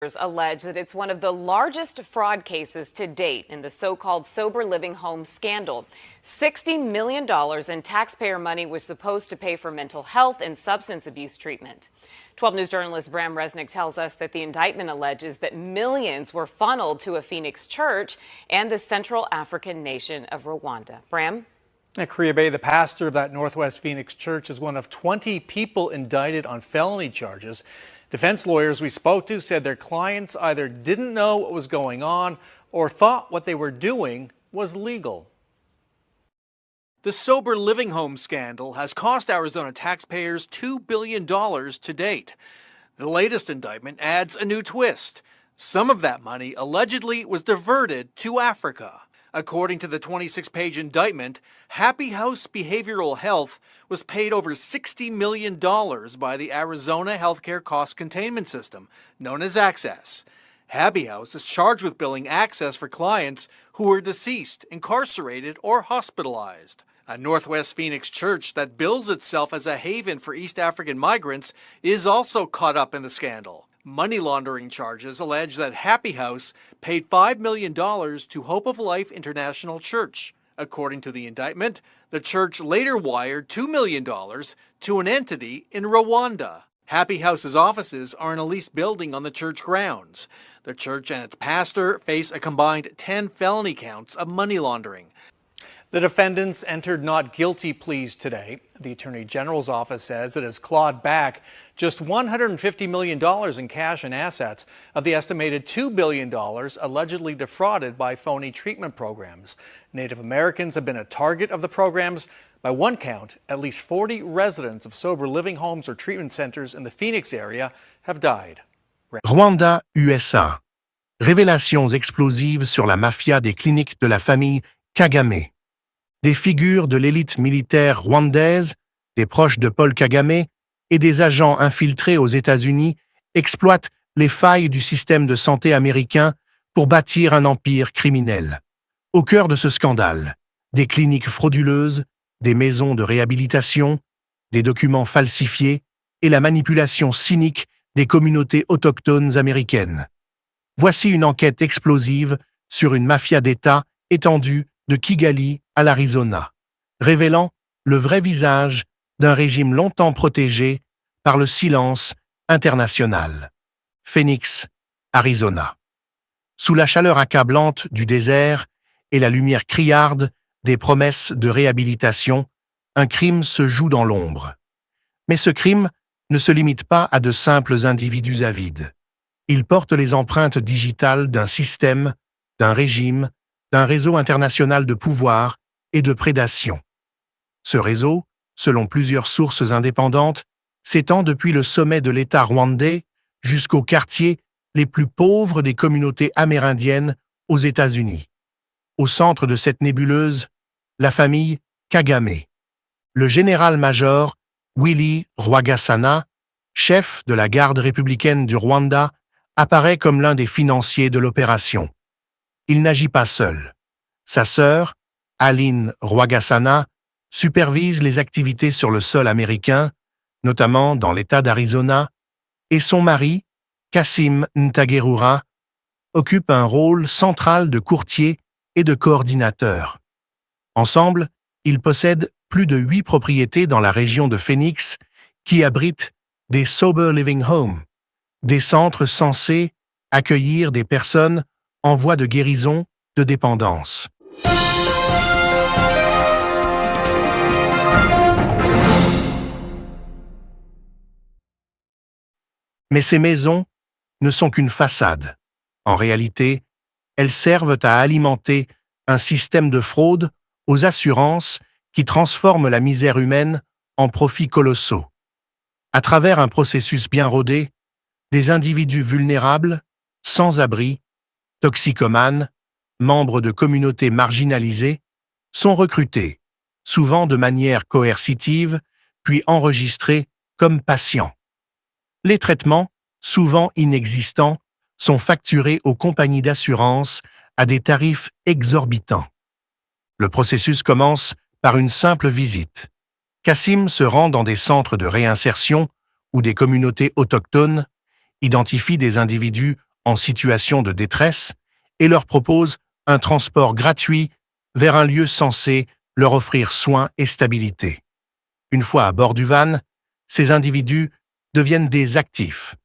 Allege that it's one of the largest fraud cases to date in the so-called sober living home scandal. $60 million in taxpayer money was supposed to pay for mental health and substance abuse treatment. 12 News journalist Bram Resnick tells us that the indictment alleges that millions were funneled to a Phoenix church and the Central African nation of Rwanda. Bram? Kriya Bay, the pastor of that Northwest Phoenix church, is one of 20 people indicted on felony charges. Defense lawyers we spoke to said their clients either didn't know what was going on or thought what they were doing was legal. The sober living home scandal has cost Arizona taxpayers $2 billion to date. The latest indictment adds a new twist. Some of that money allegedly was diverted to Africa. According to the 26-page indictment, Happy House Behavioral Health was paid over $60 million by the Arizona Healthcare Cost Containment System, known as Access. Happy House is charged with billing Access for clients who were deceased, incarcerated, or hospitalized. A Northwest Phoenix church that bills itself as a haven for East African migrants is also caught up in the scandal. Money laundering charges allege that Happy House paid $5 million to Hope of Life International Church. According to the indictment, the church later wired $2 million to an entity in Rwanda. Happy House's offices are in a leased building on the church grounds. The church and its pastor face a combined 10 felony counts of money laundering. The defendants entered not guilty pleas today. The Attorney General's office says it has clawed back just $150 million in cash and assets of the estimated $2 billion allegedly defrauded by phony treatment programs. Native Americans have been a target of the programs. By one count, at least 40 residents of sober living homes or treatment centers in the Phoenix area have died. Rwanda, USA. Révélations explosives sur la mafia des cliniques de la famille Kagame. Des figures de l'élite militaire rwandaise, des proches de Paul Kagame et des agents infiltrés aux États-Unis exploitent les failles du système de santé américain pour bâtir un empire criminel. Au cœur de ce scandale, des cliniques frauduleuses, des maisons de réhabilitation, des documents falsifiés et la manipulation cynique des communautés autochtones américaines. Voici une enquête explosive sur une mafia d'État étendue de Kigali à l'Arizona, révélant le vrai visage d'un régime longtemps protégé par le silence international. Phoenix, Arizona. Sous la chaleur accablante du désert et la lumière criarde des promesses de réhabilitation, un crime se joue dans l'ombre. Mais ce crime ne se limite pas à de simples individus avides. Il porte les empreintes digitales d'un système, d'un régime, d'un réseau international de pouvoir et de prédation. Ce réseau, selon plusieurs sources indépendantes, s'étend depuis le sommet de l'État rwandais jusqu'aux quartiers les plus pauvres des communautés amérindiennes aux États-Unis. Au centre de cette nébuleuse, la famille Kagame. Le général-major Willy Rwagasana, chef de la garde républicaine du Rwanda, apparaît comme l'un des financiers de l'opération. Il n'agit pas seul. Sa sœur, Aline Rwagasana, supervise les activités sur le sol américain, notamment dans l'État d'Arizona, et son mari, Kassim Ntagerura, occupe un rôle central de courtier et de coordinateur. Ensemble, ils possèdent plus de 8 propriétés dans la région de Phoenix qui abritent des Sober Living Homes, des centres censés accueillir des personnes en voie de guérison de dépendance. Mais ces maisons ne sont qu'une façade. En réalité, elles servent à alimenter un système de fraude aux assurances qui transforme la misère humaine en profits colossaux. À travers un processus bien rodé, des individus vulnérables, sans abri, toxicomanes, membres de communautés marginalisées, sont recrutés, souvent de manière coercitive, puis enregistrés comme patients. Les traitements, souvent inexistants, sont facturés aux compagnies d'assurance à des tarifs exorbitants. Le processus commence par une simple visite. Kassim se rend dans des centres de réinsertion où des communautés autochtones identifient des individus en situation de détresse et leur propose un transport gratuit vers un lieu censé leur offrir soins et stabilité. Une fois à bord du van, ces individus deviennent des actifs.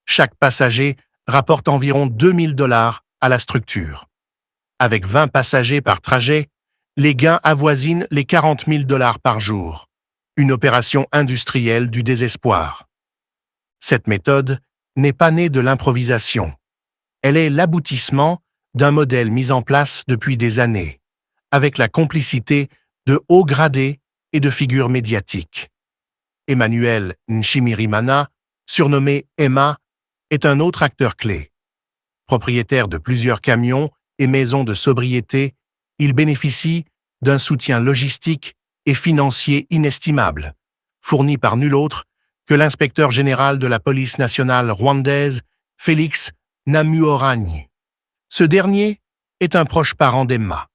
Chaque passager rapporte environ 2000 $ à la structure. Avec 20 passagers par trajet, les gains avoisinent les 40 000 $ par jour. Une opération industrielle du désespoir. Cette méthode n'est pas née de l'improvisation. Elle est l'aboutissement d'un modèle mis en place depuis des années, avec la complicité de hauts gradés et de figures médiatiques. Emmanuel Nshimirimana, surnommé Emma, est un autre acteur clé. Propriétaire de plusieurs camions et maisons de sobriété, il bénéficie d'un soutien logistique et financier inestimable, fourni par nul autre que l'inspecteur général de la police nationale rwandaise, Félix Namuoranyi. Ce dernier est un proche parent d'Emma.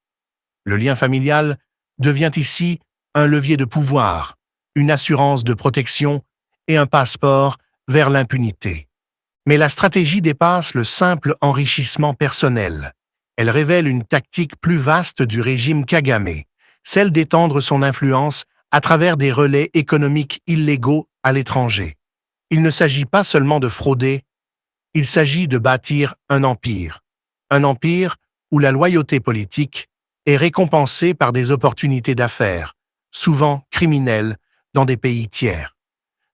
Le lien familial devient ici un levier de pouvoir, une assurance de protection et un passeport vers l'impunité. Mais la stratégie dépasse le simple enrichissement personnel. Elle révèle une tactique plus vaste du régime Kagame, celle d'étendre son influence à travers des relais économiques illégaux à l'étranger. Il ne s'agit pas seulement de frauder, il s'agit de bâtir un empire où la loyauté politique est récompensée par des opportunités d'affaires, souvent criminelles, dans des pays tiers.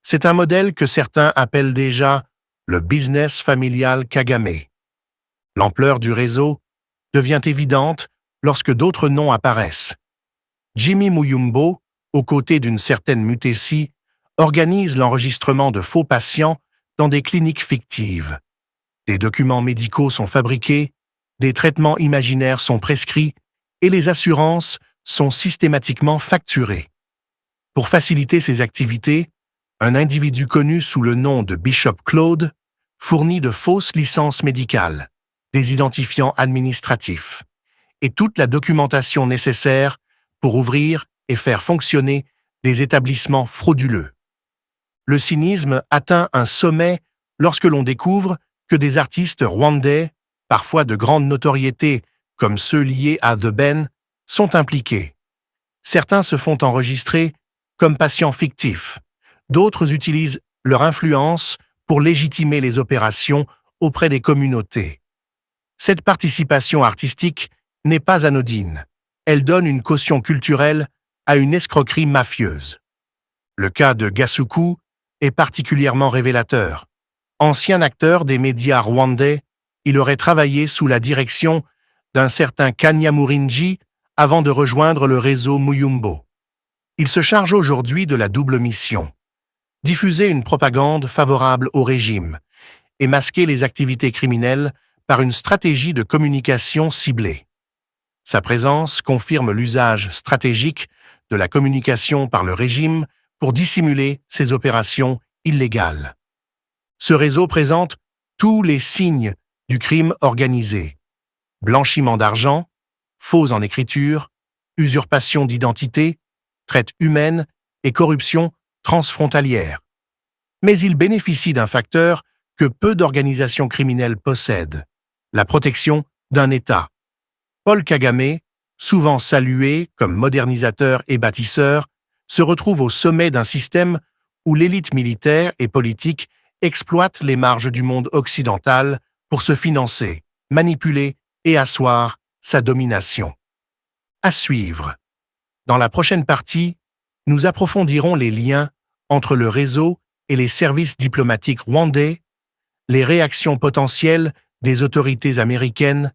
C'est un modèle que certains appellent déjà le business familial Kagame. L'ampleur du réseau devient évidente lorsque d'autres noms apparaissent. Jimmy Muyumbo, aux côtés d'une certaine Mutesi, organise l'enregistrement de faux patients dans des cliniques fictives. Des documents médicaux sont fabriqués, des traitements imaginaires sont prescrits et les assurances sont systématiquement facturées. Pour faciliter ces activités, un individu connu sous le nom de Bishop Claude fournit de fausses licences médicales, des identifiants administratifs et toute la documentation nécessaire pour ouvrir et faire fonctionner des établissements frauduleux. Le cynisme atteint un sommet lorsque l'on découvre que des artistes rwandais, parfois de grande notoriété comme ceux liés à The Ben, sont impliqués. Certains se font enregistrer comme patients fictifs, d'autres utilisent leur influence pour légitimer les opérations auprès des communautés. Cette participation artistique n'est pas anodine. Elle donne une caution culturelle à une escroquerie mafieuse. Le cas de Gasuku est particulièrement révélateur. Ancien acteur des médias rwandais, il aurait travaillé sous la direction d'un certain Kanyamurinji avant de rejoindre le réseau Muyumbo. Il se charge aujourd'hui de la double mission: diffuser une propagande favorable au régime et masquer les activités criminelles par une stratégie de communication ciblée. Sa présence confirme l'usage stratégique de la communication par le régime pour dissimuler ses opérations illégales. Ce réseau présente tous les signes du crime organisé: blanchiment d'argent, faux en écriture, usurpation d'identité, traite humaine et corruption transfrontalière. Mais il bénéficie d'un facteur que peu d'organisations criminelles possèdent: la protection d'un État. Paul Kagame, souvent salué comme modernisateur et bâtisseur, se retrouve au sommet d'un système où l'élite militaire et politique exploite les marges du monde occidental pour se financer, manipuler et asseoir sa domination. À suivre. Dans la prochaine partie, nous approfondirons les liens entre le réseau et les services diplomatiques rwandais, les réactions potentielles des autorités américaines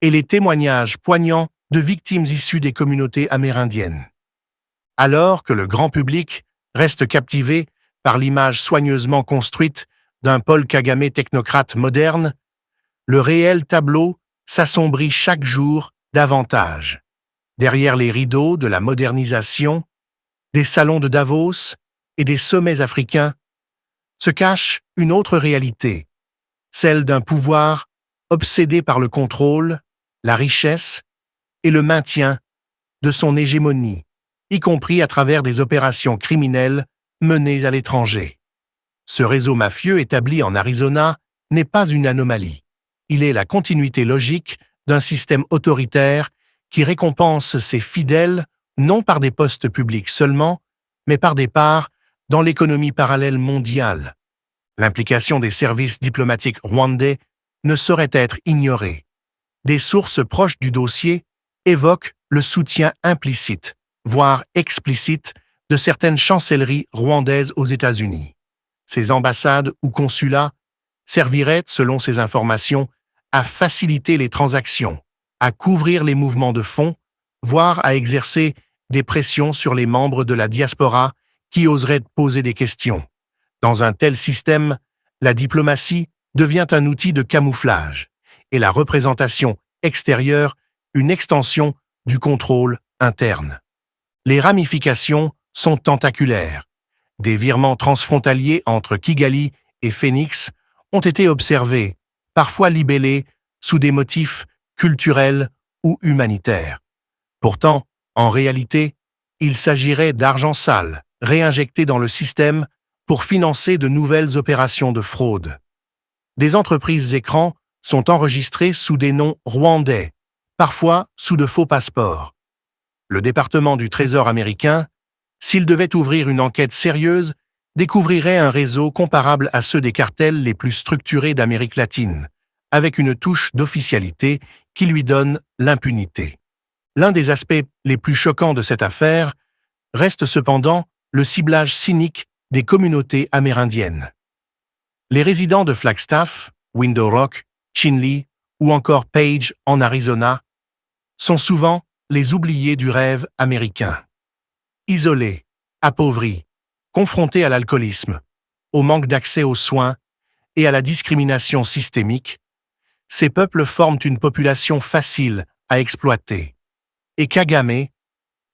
et les témoignages poignants de victimes issues des communautés amérindiennes. Alors que le grand public reste captivé par l'image soigneusement construite d'un Paul Kagame technocrate moderne, le réel tableau s'assombrit chaque jour davantage. Derrière les rideaux de la modernisation, des salons de Davos et des sommets africains, se cache une autre réalité, celle d'un pouvoir obsédé par le contrôle, la richesse et le maintien de son hégémonie, y compris à travers des opérations criminelles menées à l'étranger. Ce réseau mafieux établi en Arizona n'est pas une anomalie. Il est la continuité logique d'un système autoritaire qui récompense ses fidèles non par des postes publics seulement, mais par des parts dans l'économie parallèle mondiale. L'implication des services diplomatiques rwandais ne saurait être ignorée. Des sources proches du dossier évoquent le soutien implicite, voire explicite, de certaines chancelleries rwandaises aux États-Unis. Ces ambassades ou consulats serviraient, selon ces informations, à faciliter les transactions, à couvrir les mouvements de fonds, voire à exercer des pressions sur les membres de la diaspora qui oseraient poser des questions. Dans un tel système, la diplomatie devient un outil de camouflage et la représentation extérieure une extension du contrôle interne. Les ramifications sont tentaculaires. Des virements transfrontaliers entre Kigali et Phoenix ont été observés, parfois libellés sous des motifs culturels ou humanitaires. Pourtant, en réalité, il s'agirait d'argent sale réinjecté dans le système pour financer de nouvelles opérations de fraude. Des entreprises écrans sont enregistrées sous des noms rwandais, parfois sous de faux passeports. Le département du Trésor américain, s'il devait ouvrir une enquête sérieuse, découvrirait un réseau comparable à ceux des cartels les plus structurés d'Amérique latine, avec une touche d'officialité qui lui donne l'impunité. L'un des aspects les plus choquants de cette affaire reste cependant le ciblage cynique des communautés amérindiennes. Les résidents de Flagstaff, Window Rock, Chinle ou encore Page en Arizona sont souvent les oubliés du rêve américain. Isolés, appauvris, confrontés à l'alcoolisme, au manque d'accès aux soins et à la discrimination systémique, ces peuples forment une population facile à exploiter. Et Kagame,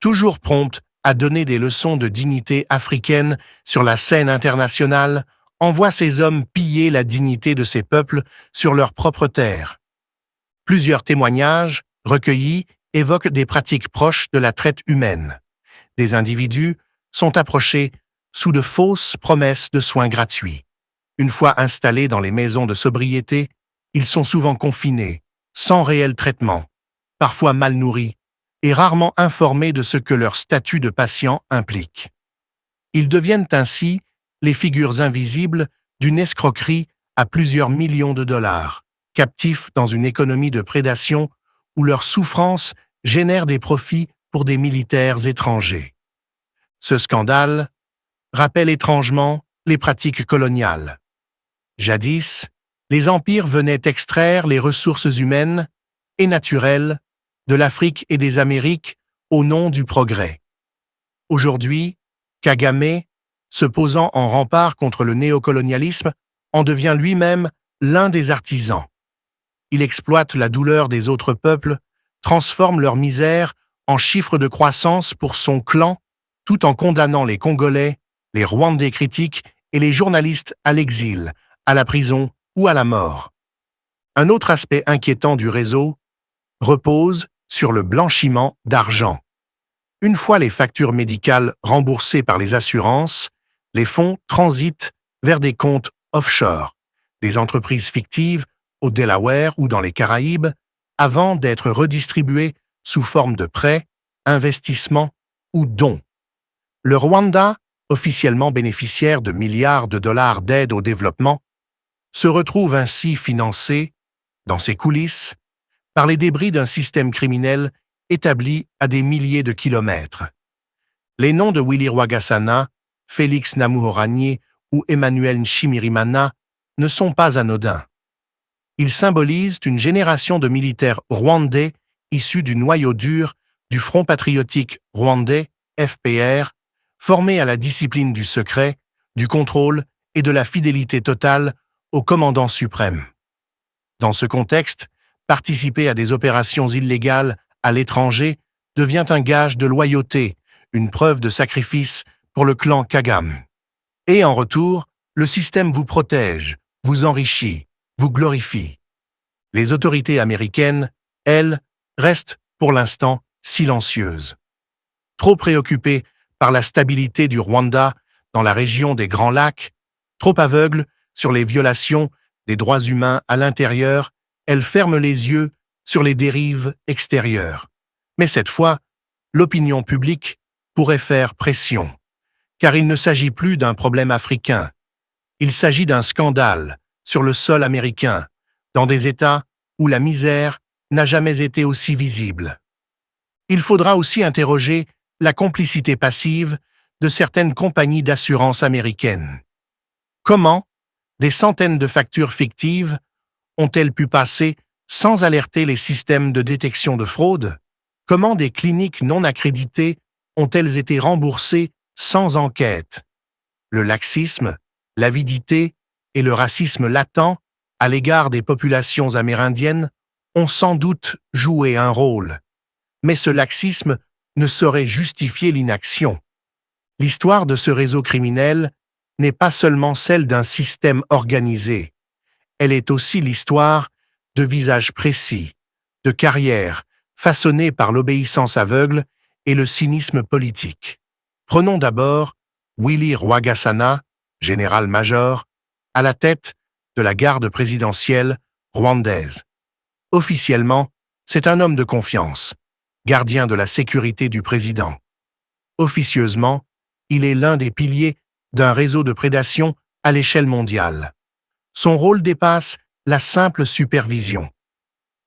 toujours prompte à donner des leçons de dignité africaine sur la scène internationale, envoie ses hommes piller la dignité de ces peuples sur leur propre terre. Plusieurs témoignages, recueillis, évoquent des pratiques proches de la traite humaine. Des individus sont approchés sous de fausses promesses de soins gratuits. Une fois installés dans les maisons de sobriété, ils sont souvent confinés, sans réel traitement, parfois mal nourris, et rarement informés de ce que leur statut de patient implique. Ils deviennent ainsi les figures invisibles d'une escroquerie à plusieurs millions de dollars, captifs dans une économie de prédation où leur souffrance génère des profits pour des militaires étrangers. Ce scandale rappelle étrangement les pratiques coloniales. Jadis, les empires venaient extraire les ressources humaines et naturelles de l'Afrique et des Amériques au nom du progrès. Aujourd'hui, Kagame, se posant en rempart contre le néocolonialisme, en devient lui-même l'un des artisans. Il exploite la douleur des autres peuples, transforme leur misère en chiffre de croissance pour son clan, tout en condamnant les Congolais, les Rwandais critiques et les journalistes à l'exil, à la prison ou à la mort. Un autre aspect inquiétant du réseau repose sur le blanchiment d'argent. Une fois les factures médicales remboursées par les assurances, les fonds transitent vers des comptes offshore, des entreprises fictives au Delaware ou dans les Caraïbes, avant d'être redistribués sous forme de prêts, investissements ou dons. Le Rwanda, officiellement bénéficiaire de milliards de dollars d'aide au développement, se retrouve ainsi financé, dans ses coulisses, par les débris d'un système criminel établi à des milliers de kilomètres. Les noms de Willy Rwagasana, Félix Namuhoranye ou Emmanuel Nshimirimana ne sont pas anodins. Ils symbolisent une génération de militaires rwandais issus du noyau dur du Front patriotique rwandais, FPR, formé à la discipline du secret, du contrôle et de la fidélité totale au commandant suprême. Dans ce contexte, participer à des opérations illégales à l'étranger devient un gage de loyauté, une preuve de sacrifice pour le clan Kagame. Et en retour, le système vous protège, vous enrichit, vous glorifie. Les autorités américaines, elles, restent pour l'instant silencieuses. Trop préoccupées par la stabilité du Rwanda dans la région des Grands Lacs, trop aveugles sur les violations des droits humains à l'intérieur elle ferme les yeux sur les dérives extérieures. Mais cette fois, l'opinion publique pourrait faire pression, car il ne s'agit plus d'un problème africain. Il s'agit d'un scandale sur le sol américain, dans des États où la misère n'a jamais été aussi visible. Il faudra aussi interroger la complicité passive de certaines compagnies d'assurance américaines. Comment des centaines de factures fictives ont-elles pu passer sans alerter les systèmes de détection de fraude? Comment des cliniques non accréditées ont-elles été remboursées sans enquête? Le laxisme, l'avidité et le racisme latent à l'égard des populations amérindiennes ont sans doute joué un rôle. Mais ce laxisme ne saurait justifier l'inaction. L'histoire de ce réseau criminel n'est pas seulement celle d'un système organisé. Elle est aussi l'histoire de visages précis, de carrières façonnées par l'obéissance aveugle et le cynisme politique. Prenons d'abord Willy Rwagasana, général-major, à la tête de la garde présidentielle rwandaise. Officiellement, c'est un homme de confiance, gardien de la sécurité du président. Officieusement, il est l'un des piliers d'un réseau de prédation à l'échelle mondiale. Son rôle dépasse la simple supervision.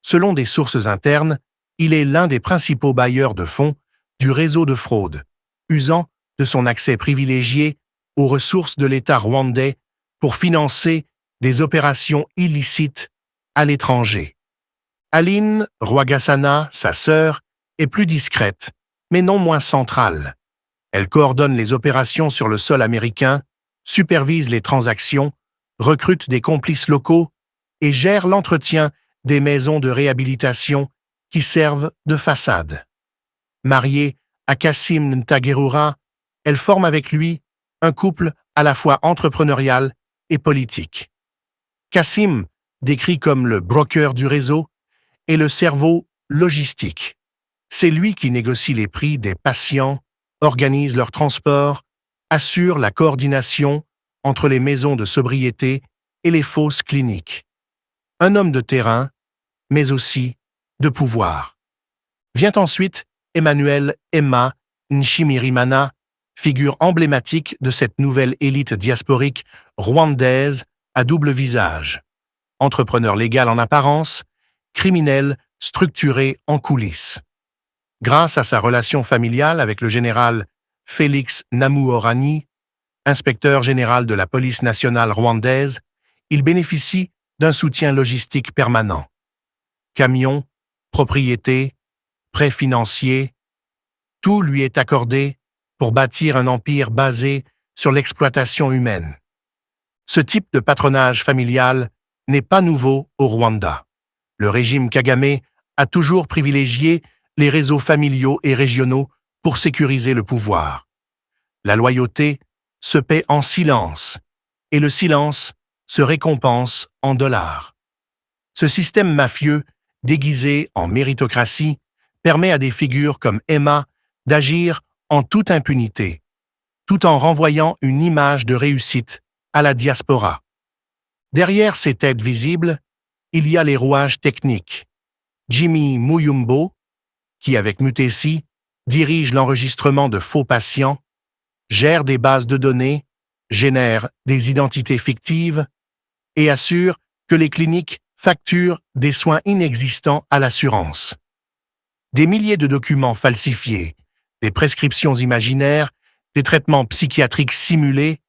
Selon des sources internes, il est l'un des principaux bailleurs de fonds du réseau de fraude, usant de son accès privilégié aux ressources de l'État rwandais pour financer des opérations illicites à l'étranger. Aline Rwagasana, sa sœur, est plus discrète, mais non moins centrale. Elle coordonne les opérations sur le sol américain, supervise les transactions, recrute des complices locaux et gère l'entretien des maisons de réhabilitation qui servent de façade. Mariée à Kassim Ntagerura, elle forme avec lui un couple à la fois entrepreneurial et politique. Kassim, décrit comme le broker du réseau, est le cerveau logistique. C'est lui qui négocie les prix des patients, organise leur transport, assure la coordination entre les maisons de sobriété et les fausses cliniques. Un homme de terrain, mais aussi de pouvoir. Vient ensuite Emmanuel Emma Nshimirimana, figure emblématique de cette nouvelle élite diasporique rwandaise à double visage. Entrepreneur légal en apparence, criminel structuré en coulisses. Grâce à sa relation familiale avec le général Félix Namuhorani, inspecteur général de la police nationale rwandaise, il bénéficie d'un soutien logistique permanent. Camions, propriétés, prêts financiers, tout lui est accordé pour bâtir un empire basé sur l'exploitation humaine. Ce type de patronage familial n'est pas nouveau au Rwanda. Le régime Kagame a toujours privilégié les réseaux familiaux et régionaux pour sécuriser le pouvoir. La loyauté se paie en silence, et le silence se récompense en dollars. Ce système mafieux, déguisé en méritocratie, permet à des figures comme Emma d'agir en toute impunité, tout en renvoyant une image de réussite à la diaspora. Derrière ces têtes visibles, il y a les rouages techniques. Jimmy Muyumbo, qui avec Mutesi dirige l'enregistrement de faux patients, gère des bases de données, génère des identités fictives et assure que les cliniques facturent des soins inexistants à l'assurance. Des milliers de documents falsifiés, des prescriptions imaginaires, des traitements psychiatriques simulés,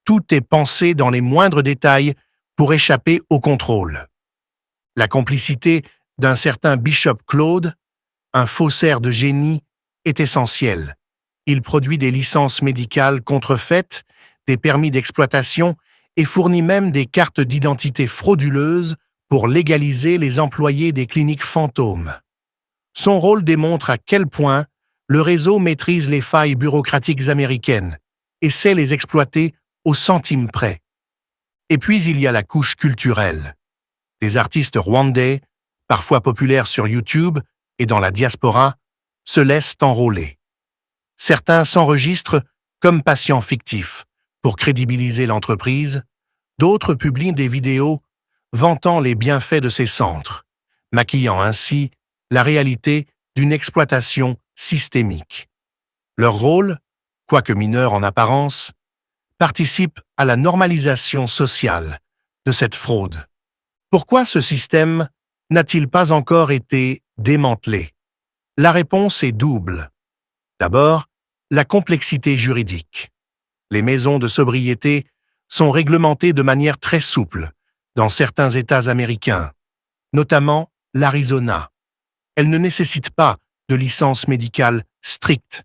tout est pensé dans les moindres détails pour échapper au contrôle. La complicité d'un certain Bishop Claude, un faussaire de génie, est essentielle. Il produit des licences médicales contrefaites, des permis d'exploitation et fournit même des cartes d'identité frauduleuses pour légaliser les employés des cliniques fantômes. Son rôle démontre à quel point le réseau maîtrise les failles bureaucratiques américaines et sait les exploiter au centime près. Et puis il y a la couche culturelle. Des artistes rwandais, parfois populaires sur YouTube et dans la diaspora, se laissent enrôler. Certains s'enregistrent comme patients fictifs pour crédibiliser l'entreprise, d'autres publient des vidéos vantant les bienfaits de ces centres. maquillant ainsi la réalité d'une exploitation systémique. Leur rôle, quoique mineur en apparence, participe à la normalisation sociale de cette fraude. Pourquoi ce système n'a-t-il pas encore été démantelé? La réponse est double. D'abord, la complexité juridique. Les maisons de sobriété sont réglementées de manière très souple dans certains États américains, notamment l'Arizona. Elles ne nécessitent pas de licence médicale stricte,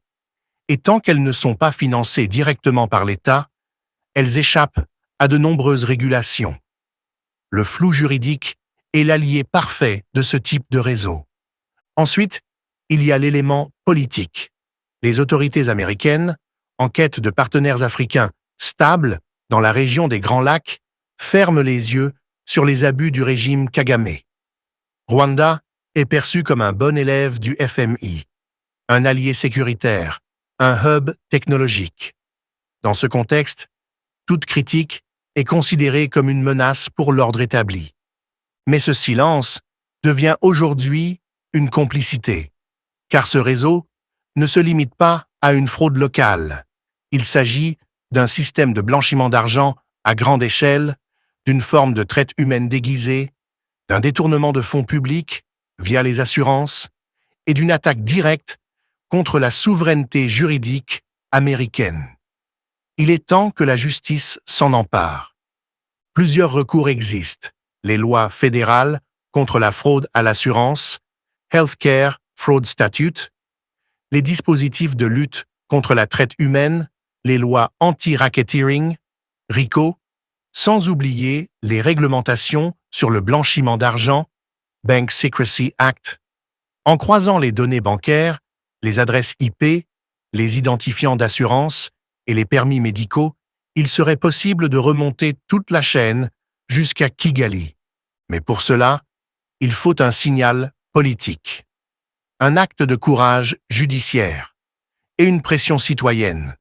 et tant qu'elles ne sont pas financées directement par l'État, elles échappent à de nombreuses régulations. Le flou juridique est l'allié parfait de ce type de réseau. Ensuite, il y a l'élément politique. Les autorités américaines, en quête de partenaires africains stables dans la région des Grands Lacs, ferment les yeux sur les abus du régime Kagame. Rwanda est perçu comme un bon élève du FMI, un allié sécuritaire, un hub technologique. Dans ce contexte, toute critique est considérée comme une menace pour l'ordre établi. Mais ce silence devient aujourd'hui une complicité, car ce réseau ne se limite pas à une fraude locale. Il s'agit d'un système de blanchiment d'argent à grande échelle, d'une forme de traite humaine déguisée, d'un détournement de fonds publics via les assurances et d'une attaque directe contre la souveraineté juridique américaine. Il est temps que la justice s'en empare. Plusieurs recours existent. Les lois fédérales contre la fraude à l'assurance, Healthcare Fraud Statute, les dispositifs de lutte contre la traite humaine, les lois anti-racketeering, RICO, sans oublier les réglementations sur le blanchiment d'argent, Bank Secrecy Act. En croisant les données bancaires, les adresses IP, les identifiants d'assurance et les permis médicaux, il serait possible de remonter toute la chaîne jusqu'à Kigali. Mais pour cela, il faut un signal politique, un acte de courage judiciaire et une pression citoyenne,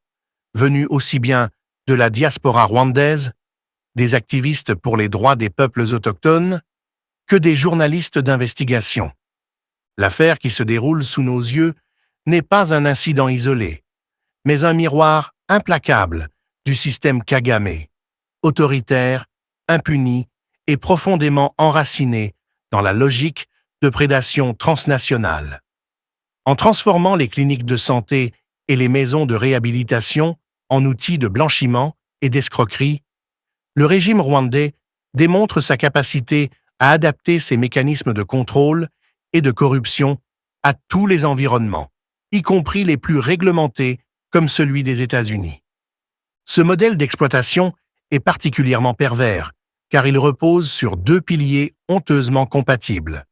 venue aussi bien de la diaspora rwandaise, des activistes pour les droits des peuples autochtones, que des journalistes d'investigation. L'affaire qui se déroule sous nos yeux n'est pas un incident isolé, mais un miroir implacable du système Kagame, autoritaire, impuni et profondément enraciné dans la logique de prédation transnationale. En transformant les cliniques de santé et les maisons de réhabilitation en outils de blanchiment et d'escroquerie, le régime rwandais démontre sa capacité à adapter ses mécanismes de contrôle et de corruption à tous les environnements, y compris les plus réglementés comme celui des États-Unis. Ce modèle d'exploitation est particulièrement pervers, car il repose sur deux piliers honteusement compatibles: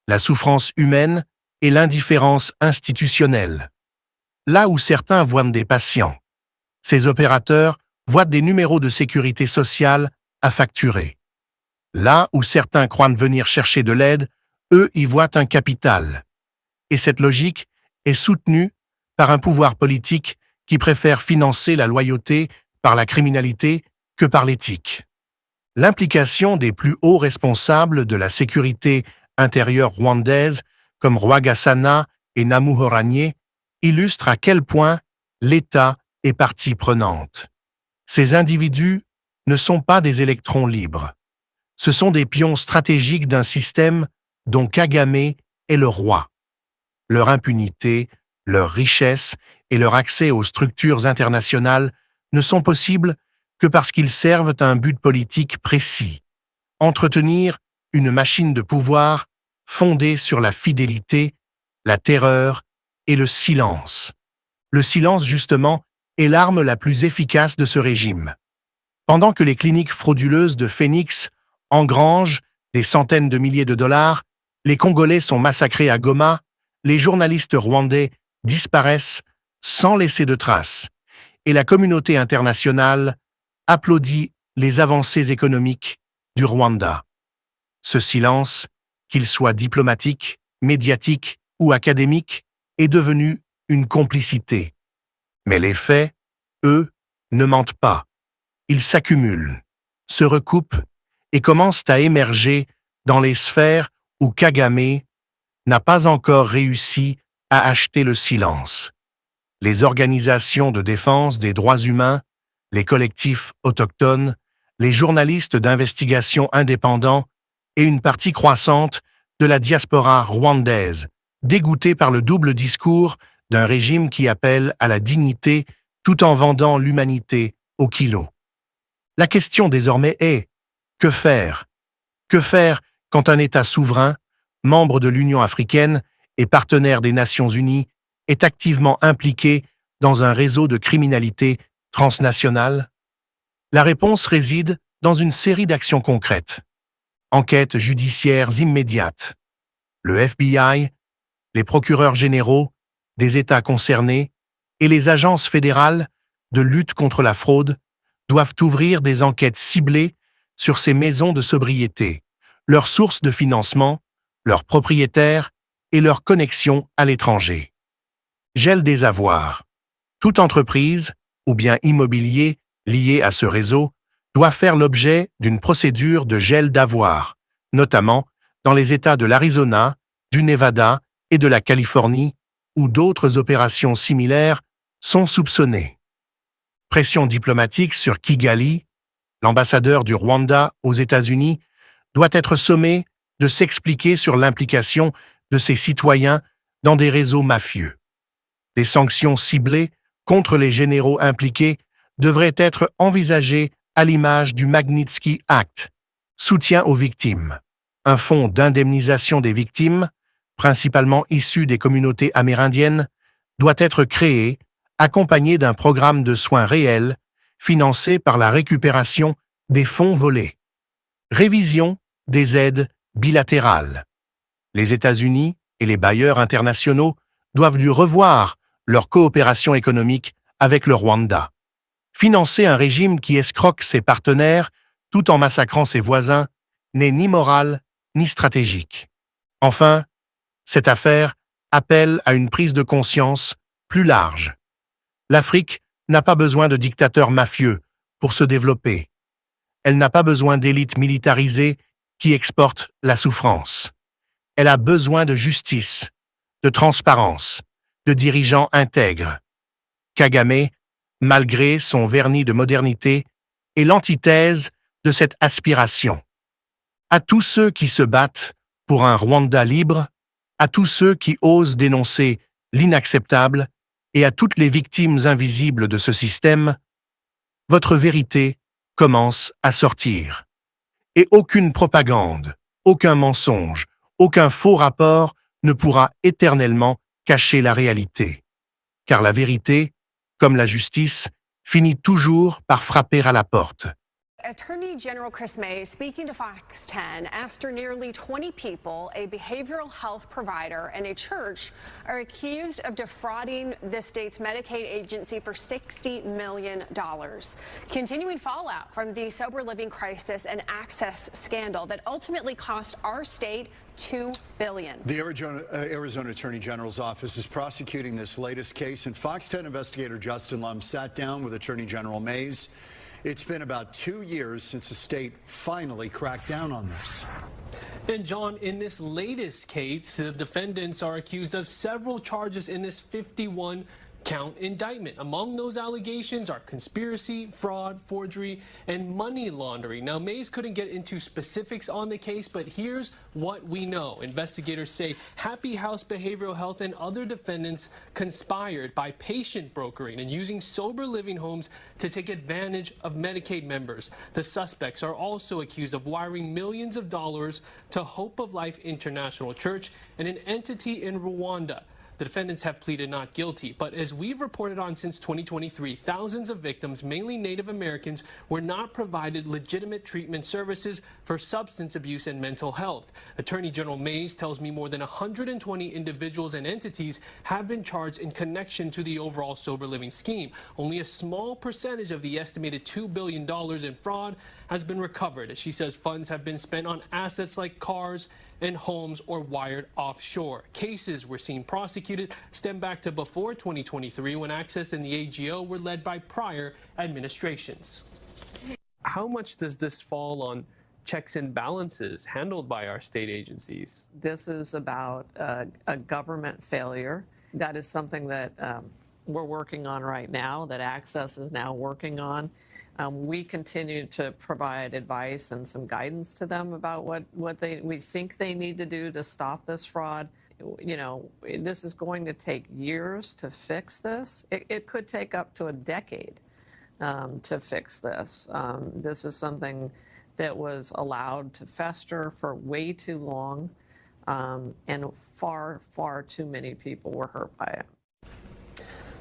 la souffrance humaine et l'indifférence institutionnelle. Là où certains voient des patients, ces opérateurs voient des numéros de sécurité sociale à facturer. Là où certains croient venir chercher de l'aide, eux y voient un capital. Et cette logique est soutenue par un pouvoir politique qui préfère financer la loyauté par la criminalité que par l'éthique. L'implication des plus hauts responsables de la sécurité intérieure rwandaise, comme Rwagasana et Namuhoranye, illustre à quel point l'État est partie prenante. Ces individus ne sont pas des électrons libres. Ce sont des pions stratégiques d'un système dont Kagame est le roi. Leur impunité, leur richesse et leur accès aux structures internationales ne sont possibles que parce qu'ils servent un but politique précis: entretenir une machine de pouvoir fondée sur la fidélité, la terreur et le silence. Le silence, justement, est l'arme la plus efficace de ce régime. Pendant que les cliniques frauduleuses de Phoenix engrangent des centaines de milliers de dollars, les Congolais sont massacrés à Goma, les journalistes rwandais disparaissent sans laisser de traces, et la communauté internationale applaudit les avancées économiques du Rwanda. Ce silence, qu'il soit diplomatique, médiatique ou académique, est devenu une complicité. Mais les faits, eux, ne mentent pas. Ils s'accumulent, se recoupent et commencent à émerger dans les sphères où Kagame n'a pas encore réussi à acheter le silence. Les organisations de défense des droits humains, les collectifs autochtones, les journalistes d'investigation indépendants et une partie croissante de la diaspora rwandaise, dégoûtés par le double discours d'un régime qui appelle à la dignité tout en vendant l'humanité au kilo. La question désormais est, que faire? Que faire quand un État souverain, membre de l'Union africaine et partenaire des Nations unies, est activement impliqué dans un réseau de criminalité transnationale? La réponse réside dans une série d'actions concrètes. Enquêtes judiciaires immédiates. Le FBI, les procureurs généraux des États concernés et les agences fédérales de lutte contre la fraude doivent ouvrir des enquêtes ciblées sur ces maisons de sobriété, leurs sources de financement, leurs propriétaires et leurs connexions à l'étranger. Gel des avoirs. Toute entreprise ou bien immobilier lié à ce réseau doit faire l'objet d'une procédure de gel d'avoirs, notamment dans les États de l'Arizona, du Nevada et de la Californie, où d'autres opérations similaires sont soupçonnées. Pression diplomatique sur Kigali, l'ambassadeur du Rwanda aux États-Unis doit être sommé de s'expliquer sur l'implication de ses citoyens dans des réseaux mafieux. Des sanctions ciblées contre les généraux impliqués devraient être envisagées à l'image du Magnitsky Act, soutien aux victimes. Un fonds d'indemnisation des victimes, principalement issu des communautés amérindiennes, doit être créé, accompagné d'un programme de soins réels, financé par la récupération des fonds volés. Révision des aides bilatérales. Les États-Unis et les bailleurs internationaux doivent dû revoir leur coopération économique avec le Rwanda. Financer un régime qui escroque ses partenaires tout en massacrant ses voisins n'est ni moral ni stratégique. Enfin, cette affaire appelle à une prise de conscience plus large. L'Afrique n'a pas besoin de dictateurs mafieux pour se développer. Elle n'a pas besoin d'élites militarisées qui exportent la souffrance. Elle a besoin de justice, de transparence, de dirigeants intègres. Kagame, malgré son vernis de modernité, est l'antithèse de cette aspiration. À tous ceux qui se battent pour un Rwanda libre, à tous ceux qui osent dénoncer l'inacceptable et à toutes les victimes invisibles de ce système, votre vérité commence à sortir. Et aucune propagande, aucun mensonge, aucun faux rapport ne pourra éternellement cacher la réalité. Car la vérité, comme la justice, finit toujours par frapper à la porte. Attorney General Chris Mays speaking to Fox 10 after nearly 20 people, a behavioral health provider, and a church are accused of defrauding the state's Medicaid agency for $60 million. Continuing fallout from the sober living crisis and access scandal that ultimately cost our state $2 billion. The Arizona Attorney General's office is prosecuting this latest case, and Fox 10 investigator Justin Lum sat down with Attorney General Mays. It's been about 2 years since the state finally cracked down on this. And John, in this latest case, the defendants are accused of several charges in this 51-count indictment. Among those allegations are conspiracy, fraud, forgery, and money laundering. Now, Mays couldn't get into specifics on the case, but here's what we know. Investigators say Happy House Behavioral Health and other defendants conspired by patient brokering and using sober living homes to take advantage of Medicaid members. The suspects are also accused of wiring millions of dollars to Hope of Life International Church and an entity in Rwanda. The defendants have pleaded not guilty, but as we've reported on since 2023, thousands of victims, mainly Native Americans, were not provided legitimate treatment services for substance abuse and mental health. Attorney General Mays tells me more than 120 individuals and entities have been charged in connection to the overall sober living scheme. Only a small percentage of the estimated $2 billion in fraud has been recovered. She says funds have been spent on assets like cars and homes or wired offshore. Cases we're seeing prosecuted stem back to before 2023 when Access and the AGO were led by prior administrations. How much does this fall on checks and balances handled by our state agencies? This is about a government failure. That is something that we're working on right now, that Access is now working on. We continue to provide advice and some guidance to them about what we think they need to do to stop this fraud. You know, this is going to take years to fix this. It could take up to a decade to fix this. This is something that was allowed to fester for way too long, and far, far too many people were hurt by it.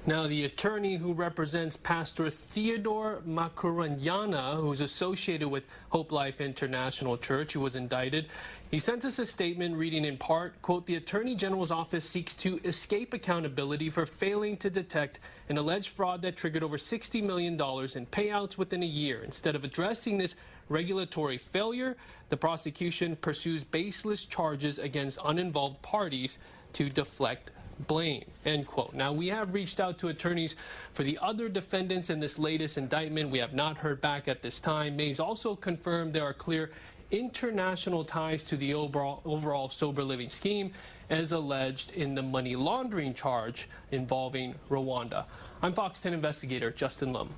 Now, the attorney who represents Pastor Theodore Makuranyana, who's associated with Hope Life International Church, who was indicted, he sent us a statement reading in part, quote, "The Attorney General's office seeks to escape accountability for failing to detect an alleged fraud that triggered over $60 million in payouts within a year. Instead of addressing this regulatory failure, the prosecution pursues baseless charges against uninvolved parties to deflect blame," end quote. Now, we have reached out to attorneys for the other defendants in this latest indictment. We have not heard back at this time. Mays also confirmed there are clear international ties to the overall sober living scheme, as alleged in the money laundering charge involving Rwanda. I'm Fox 10 investigator Justin Lum.